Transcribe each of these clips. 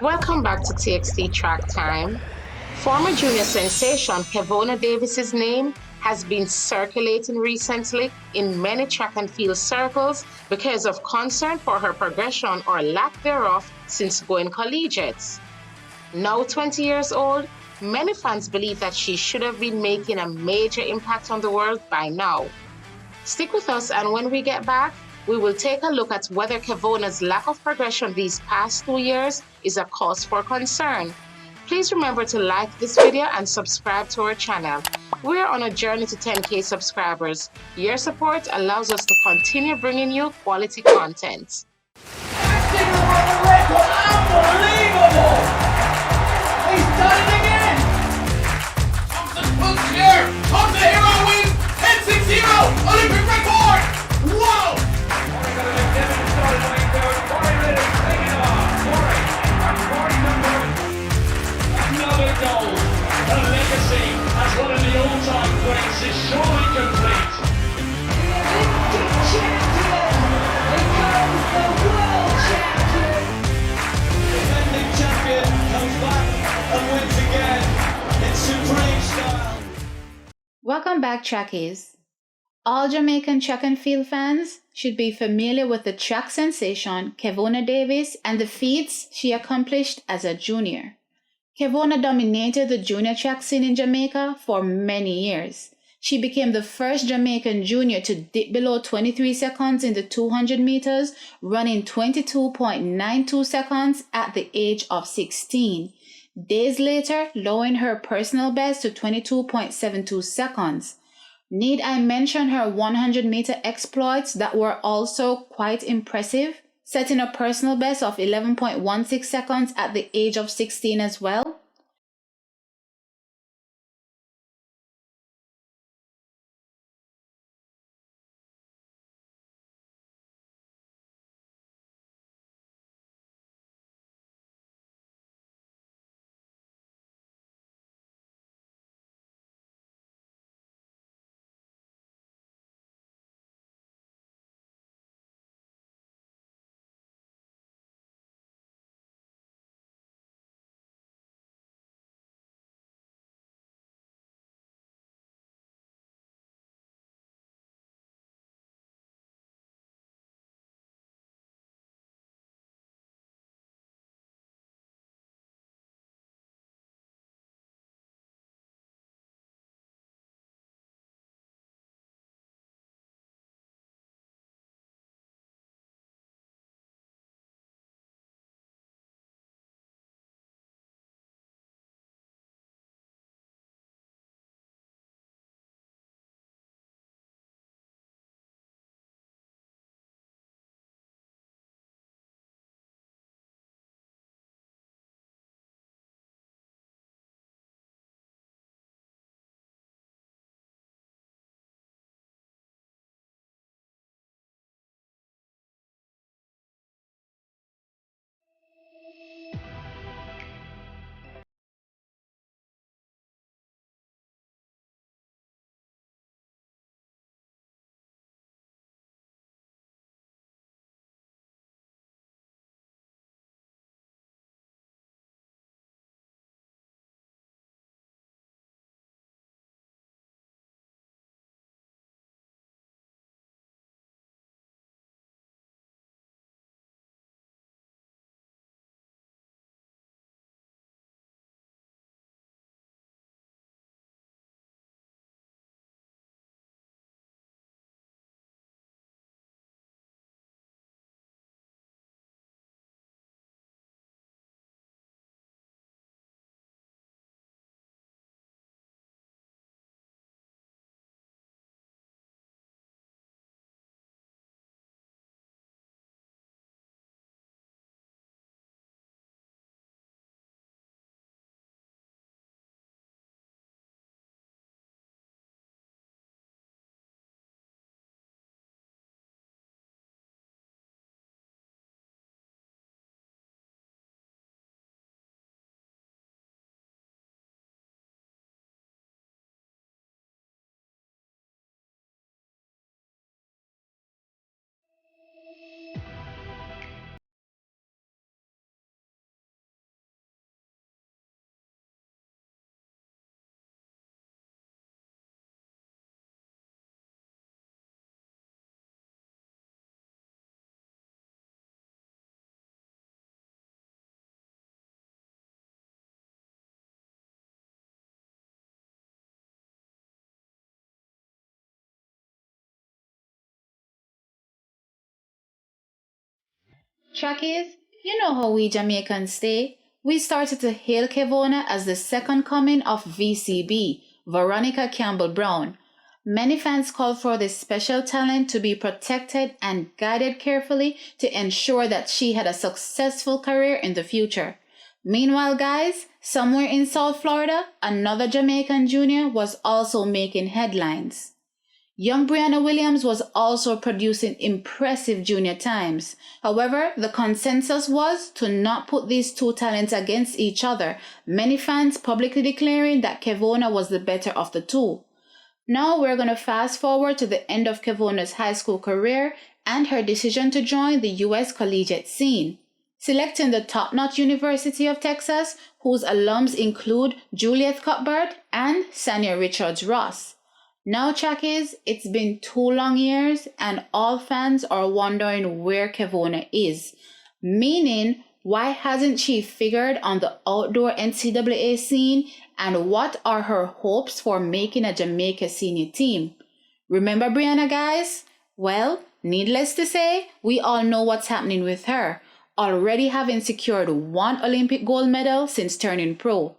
Welcome back to TXT Track Time. Former junior sensation Kevona Davis's name has been circulating recently in many track and field circles because of concern for her progression or lack thereof since going collegiate. Now 20 years old, many fans believe that she should have been making a major impact on the world by now. Stick with us, and when we get back, we will take a look at whether Kevona's lack of progression these past 2 years is a cause for concern. Please remember to like this video and subscribe to our channel. We're on a journey to 10K subscribers. Your support allows us to continue bringing you quality content. Unbelievable! He's done it again! Thompson puts here! Thompson Hero wins! 10-6-0! Olympic record! Whoa! Another goal! The legacy as one of the all-time greats is surely complete! The Olympic champion becomes the world champion! The defending champion comes back and wins again in supreme style! Welcome back, trackies. All Jamaican track and field fans should be familiar with the track sensation Kevona Davis and the feats she accomplished as a junior. Kevona dominated the junior track scene in Jamaica for many years. She became the first Jamaican junior to dip below 23 seconds in the 200 meters, running 22.92 seconds at the age of 16. Days later, lowering her personal best to 22.72 seconds. Need I mention her 100-meter exploits that were also quite impressive, setting a personal best of 11.16 seconds at the age of 16 as well? Trackies, you know how we Jamaicans stay. We started to hail Kevona as the second coming of VCB, Veronica Campbell Brown. Many fans called for this special talent to be protected and guided carefully to ensure that she had a successful career in the future. Meanwhile, guys, somewhere in South Florida, another Jamaican junior was also making headlines. Young Brianna Williams was also producing impressive junior times. However, the consensus was to not put these two talents against each other, many fans publicly declaring that Kevona was the better of the two. Now we're going to fast forward to the end of Kevona's high school career and her decision to join the U.S. collegiate scene, selecting the top-notch University of Texas, whose alums include Juliet Cuthbert and Sanya Richards-Ross. Now, Chackies, it's been 2 long years and all fans are wondering where Kevona is, meaning why hasn't she figured on the outdoor NCAA scene, and what are her hopes for making a Jamaica senior team? Remember Brianna, guys? Well, needless to say, we all know what's happening with her, already having secured 1 Olympic gold medal since turning pro.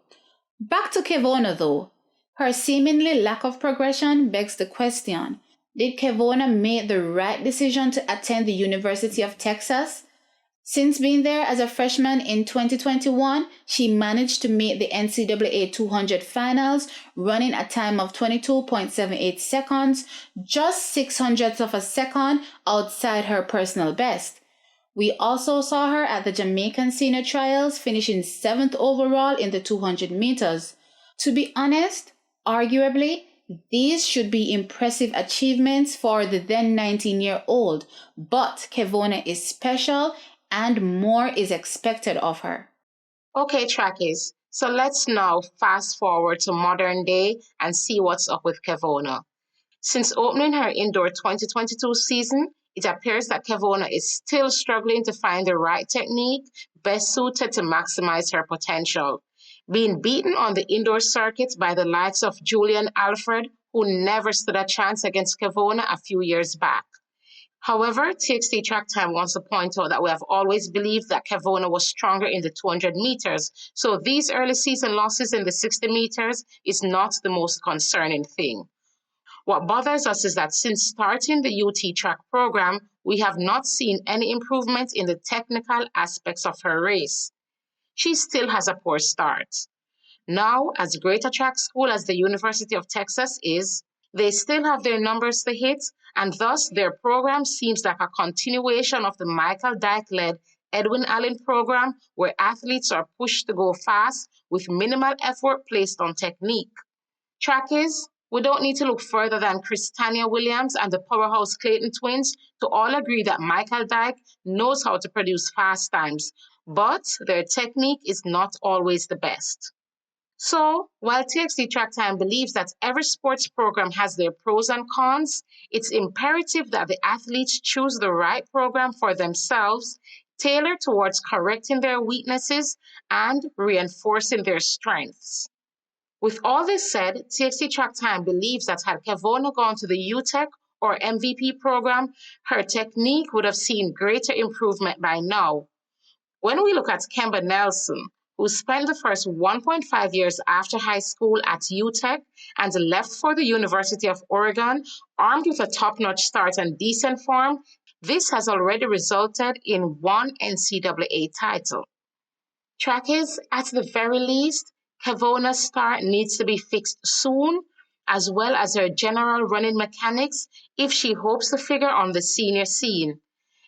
Back to Kevona though. Her seemingly lack of progression begs the question, did Kevona make the right decision to attend the University of Texas? Since being there as a freshman in 2021, she managed to make the NCAA 200 finals, running a time of 22.78 seconds, just 600ths of a second outside her personal best. We also saw her at the Jamaican senior trials, finishing 7th overall in the 200 meters. To be honest, arguably, these should be impressive achievements for the then 19-year-old, but Kevona is special and more is expected of her. Okay, Trackies, so let's now fast forward to modern day and see what's up with Kevona. Since opening her indoor 2022 season, it appears that Kevona is still struggling to find the right technique best suited to maximize her potential, being beaten on the indoor circuit by the likes of Julian Alfred, who never stood a chance against Kevona a few years back. However, TXT Track Time wants to point out that we have always believed that Kevona was stronger in the 200 meters, so these early season losses in the 60 meters is not the most concerning thing. What bothers us is that since starting the UT track program, we have not seen any improvement in the technical aspects of her race. She still has a poor start. Now, as great a track school as the University of Texas is, they still have their numbers to hit, and thus their program seems like a continuation of the Michael Dyke-led Edwin Allen program, where athletes are pushed to go fast with minimal effort placed on technique. Trackies, we don't need to look further than Christania Williams and the powerhouse Clayton twins to all agree that Michael Dyke knows how to produce fast times, but their technique is not always the best. So, while TXT Track Time believes that every sports program has their pros and cons, it's imperative that the athletes choose the right program for themselves, tailored towards correcting their weaknesses and reinforcing their strengths. With all this said, TXT Track Time believes that had Kevona gone to the Utech or MVP program, her technique would have seen greater improvement by now. When we look at Kemba Nelson, who spent the first 1.5 years after high school at Utech and left for the University of Oregon, armed with a top-notch start and decent form, this has already resulted in 1 NCAA title. Trackies, at the very least, Kevona's start needs to be fixed soon, as well as her general running mechanics if she hopes to figure on the senior scene.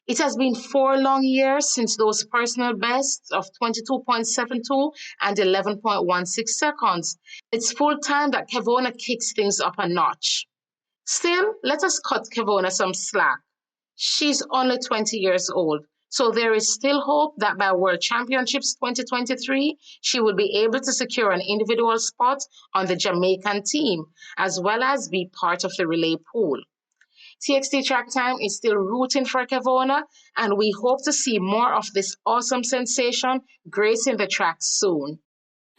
It has been 4 long years since those personal bests of 22.72 and 11.16 seconds. It's full time that Kevona kicks things up a notch. Still, let us cut Kevona some slack. She's only 20 years old, so there is still hope that by World Championships 2023, she will be able to secure an individual spot on the Jamaican team, as well as be part of the relay pool. TXT Track Time is still rooting for Kevona, and we hope to see more of this awesome sensation gracing the tracks soon.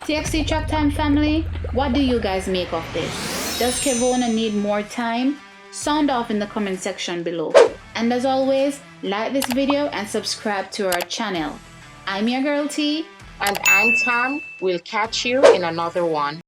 TXT Track Time family, what do you guys make of this? Does Kevona need more time? Sound off in the comment section below. And as always, like this video and subscribe to our channel. I'm your girl T. And I'm Tam. We'll catch you in another one.